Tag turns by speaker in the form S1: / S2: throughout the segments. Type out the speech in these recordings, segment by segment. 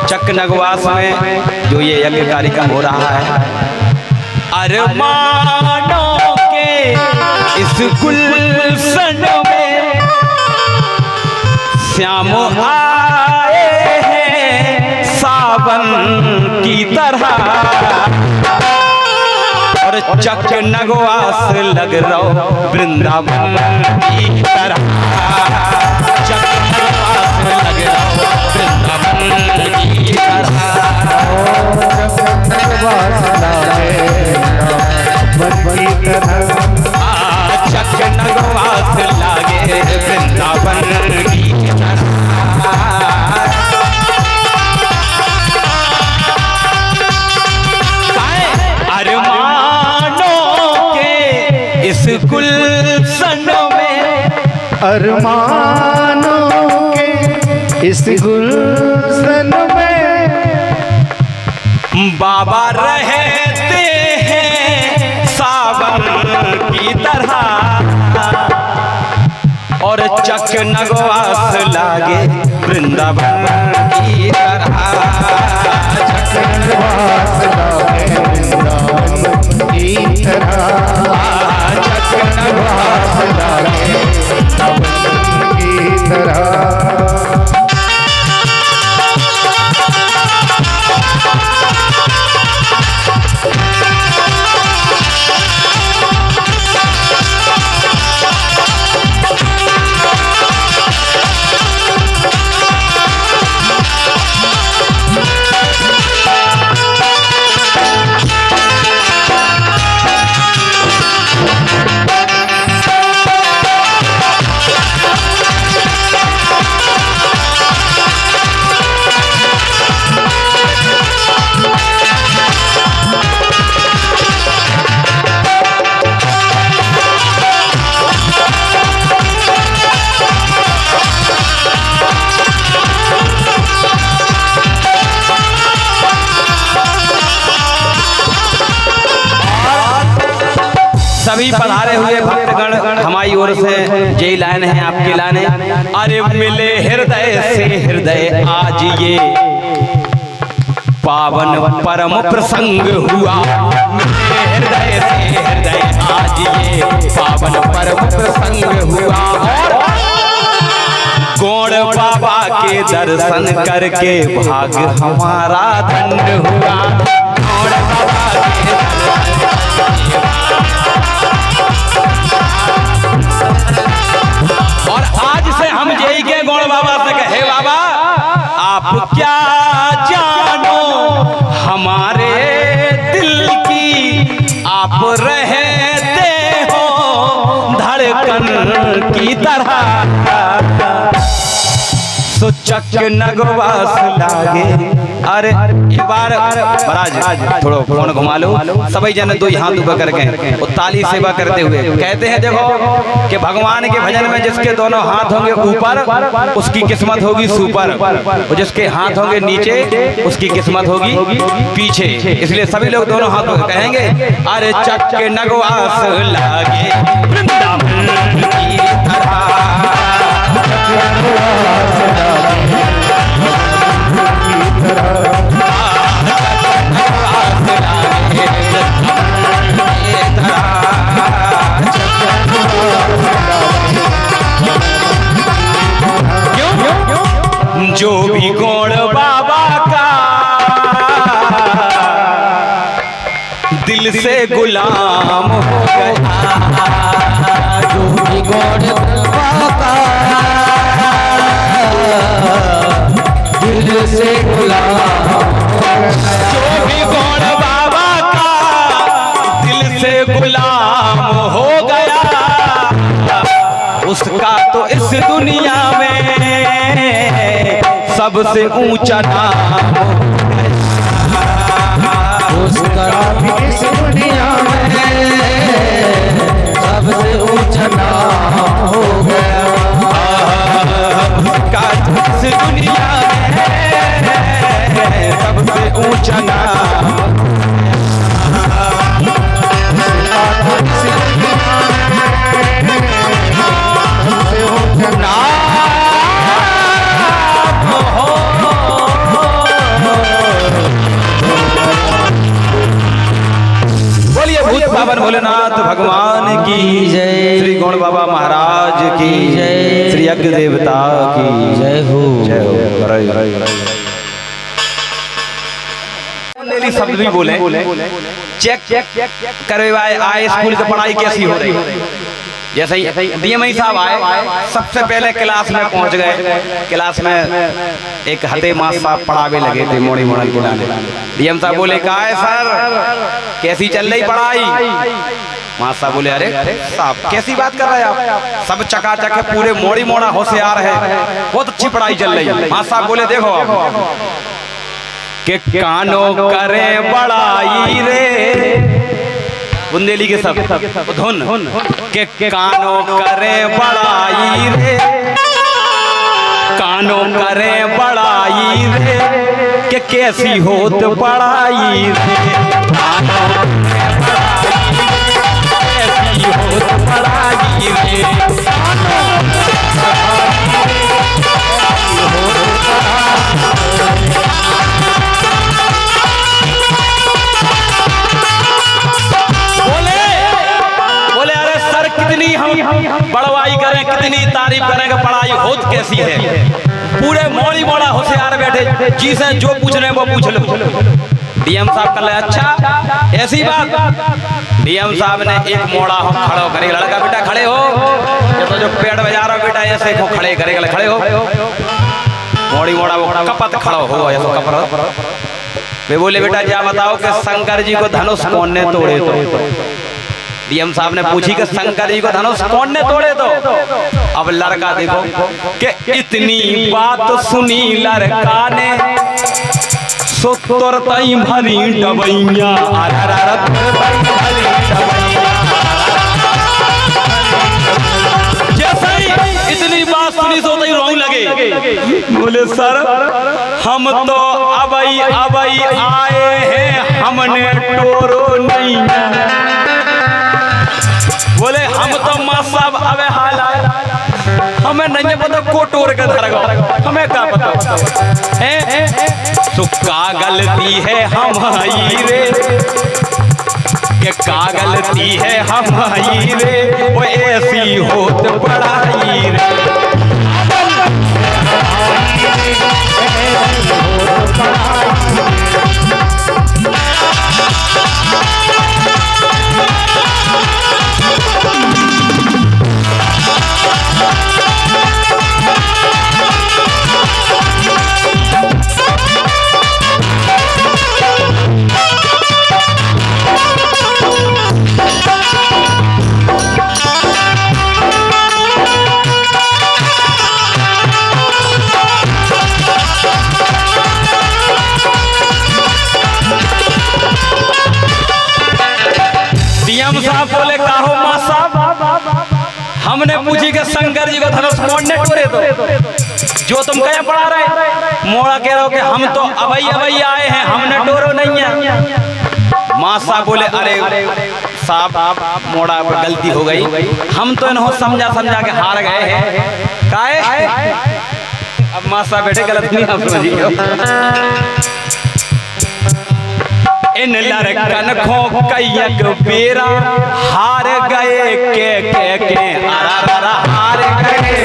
S1: चक नगवास में जो ये यज्ञ कार्यक्रम हो रहा है, अरमानों के इस गुलशन में श्याम आए हैं सावन की तरह, और चक नगवास लग रहो वृंदावन की तरह, चक नगवास लग रहो वृंदावन की तरह, चक नगवास लागे वृंदावन की तरह। इस गुलशन में,
S2: अरमानों के इस गुलशन में
S1: बाबा रहते हैं सावन की तरह, और चक नगवास लागे वृंदावन की तरह,
S2: चक नगवास लागे वृंदावन की तरह, नगवास लागे वृंदावन की तरह। सभी पधारे हुए भक्तगण हमारी ओर से जय लाइन है आपके लाने। अरे मिले हृदय से हृदय आज ये पावन परम प्रसंग हुआ, मिले हृदय से हृदय आज ये पावन परम प्रसंग हुआ, और गौड़ बाबा के दर्शन करके भाग हमारा धन्य हुआ, गौड़ बाबा के और आज से हम जय के गौड़ बाबा से कहे, बाबा आप क्या जानो हमारे दिल की, आप रहते हो धड़कन की तरह, सो चक नगवास लागे। अरे एक बार महाराज थोड़ा फोन घुमा लो, सभी जन दो हाथ ऊपर करके वो ताली सेवा करते हुए कहते हैं, देखो कि भगवान के भजन में जिसके दोनों हाथ होंगे ऊपर उसकी किस्मत होगी सुपर, और जिसके हाथ होंगे नीचे उसकी किस्मत होगी पीछे, इसलिए सभी लोग दोनों हाथ कहेंगे, अरे चक नगवास लागे वृंदावन की तरह, जो भी गौड़ बाबा का दिल से गुलाम हो गया, जो भी गौड़ बाबा का दिल से गुलाम हो गया, जो भी गौड़ बाबा का दिल से गुलाम हो गया, उसका तो इस दुनिया में सबसे ऊंचा नाम, उसका इस दुनिया में सबसे ऊंचा नाम हो गया, उसका इस दुनिया में सबसे ऊंचा नाम, छप्पन भोलेनाथ भगवान की
S1: जय।
S2: श्री गौड़ बाबा महाराज की
S1: जय।
S2: श्री यज्ञ देवता की
S1: जय हो।
S2: जय हो। डेली शब्द भी बोले चेक करवाए आए स्कूल की पढ़ाई कैसी हो रही। जैसे ही डीएमई साहब आए सबसे पहले क्लास में पहुंच गए। क्लास में एक हते मास साहब पढ़ावे लगे थे मोड़ी मोड़न के लाने। डीएम साहब बोले कहा है सर कैसी चल रही पढ़ाई। मास साहब बोले अरे साहब कैसी बात कर रहे हैं आप, सब चकाचक है पूरे मोड़ी मोड़ा होशियार है, बहुत अच्छी पढ़ाई चल रही है। मास साहब बोले देखो आप के कानों करे बड़ाई रे बुंदेली के सब धुन के कानों करे बड़ाई रे, कानों करे बड़ाई रे के कैसी होत पढ़ाई रे, कानों करे बड़ाई रे कैसी होत पढ़ाई रे, कितनी हम बड़वाई करें कितनी तारीफ करें कि पढ़ाई होत कैसी है। पूरे मोड़ी मोड़ा होशियार बैठे जिसे जो पूछ रहे वो पूछ लो। डीएम साहब कल अच्छा ऐसी बात। डीएम साहब ने एक मोड़ा हम खड़ो करे लड़का बेटा खड़े हो, ये तो जो पेड़ बजा रहा बेटा ऐसे को खड़े करे खड़े हो। मोड़ी मोड़ा वो कपत खड़ो हो ऐसा कपड़ वे बोले बेटा जा बताओ कि शंकर जी को धनुष कौन ने तोड़े। तो डीएम साहब ने पूछी कि शंकर जी को धनुष कौन ने तोड़े। तो अब लड़का देखो कि इतनी बात सुनी लड़का ने सोतर तई भरी डबैया जैसे ही इतनी बात सुनी सो तई रोने लगे। बोले सर हम तो अबई अबई आए हैं हमने टोरो नहीं। बोले हम तो माँ साहब अबे हाल हमें नहीं पता कोटोर के धरगा हमें क्या पता है। सुक्का गलती है हमारी रे कि का गलती है हमारी रे वो ऐसी होत पढ़ाई रे। डीएम साहब बोले काहो माँ साहब हमने पूछी कि शंकर जी को धनुष कौन ने तोड़े। तो जो तुम क्या पढ़ा रहे मोड़ा कह रहे हो कि हम तो अबई अबई आए हैं हमने टोरो नहीं है। माँ साहब बोले अरे साहब मोड़ा पर गलती हो गई हम तो इन्हों समझा समझा के हार गए हैं काहे। अब माँ साहब बैठे गलत नहीं आप समझिए। इन लड़कन खो कैयक बेरा हार गए के अरा हार गए।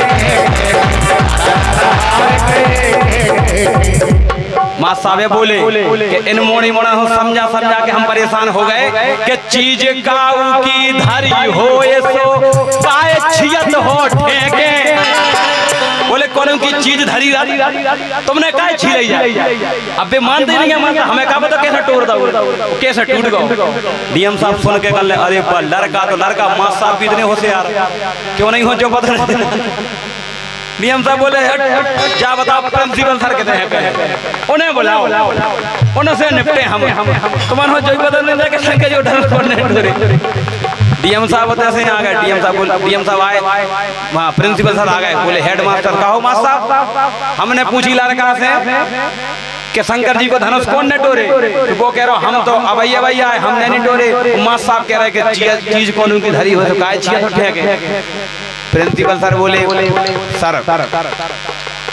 S2: माँ साहब बोले कि इन मोड़ी मोड़ा हो समझा समझा के हम परेशान हो गए कि चीज काऊ की धरी हो सो काय छियत हो ठेके। बोले कौन की चीज धरी तुमने काय छिलाई जाए। अबे मानते नहीं है मानता हमें कहा पता कैसे तोड़ दो कैसे टूट गो। डीएम साहब सुन के कल अरे लड़का तो लड़का माँ साहब भी इतने होशियार क्यों नहीं हो जो पता नहीं। डीएम साहब बोले हट जा बताओ प्रिंसिपल सर कहते हैं उन्हें बुलाओ उनसे निपटे हम तुम्हारे हो जो पता नहीं कि शंकर जी धनुष तोड़ने। डीएम साहब होते ऐसे आ गए। डीएम साहब आए वहाँ प्रिंसिपल सर आ गए। बोले हेड मास्टर कहो मास्टर साहब हमने पूछी लड़का से कि शंकर जी को धनुष कौन ने टोरे। तो वो कह रहा हम तो अबई अबई आए हमने नहीं टोरे। मास्टर साहब कह रहे कि चीज कौन उनकी धरी हो तो काय छिया तो ठेके। प्रिंसिपल सर बोले सर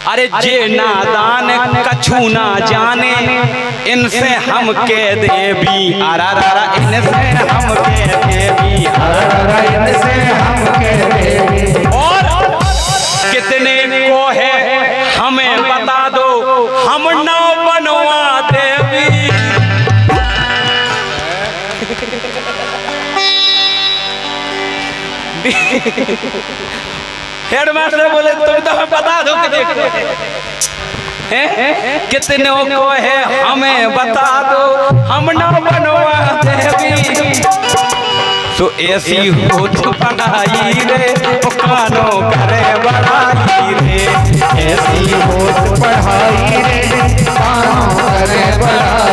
S2: अरे जे नादान कछु ना जाने इनसे हम के देवी अरारा इनसे हम के देवी अरारा इनसे हम के देवी। और कितने को है हमें बता दो हम ना बनवा देवी। हेडमास्टर बोले तुम तो हमें बता दो कि देखो कितने को है हमें बता दो हम ना बनवा देवी। तो ऐसी हो तो पढ़ाई रे वो कानो करे बड़ाई रे। ऐसी हो तो पढ़ाई रे कानो करे बड़ाई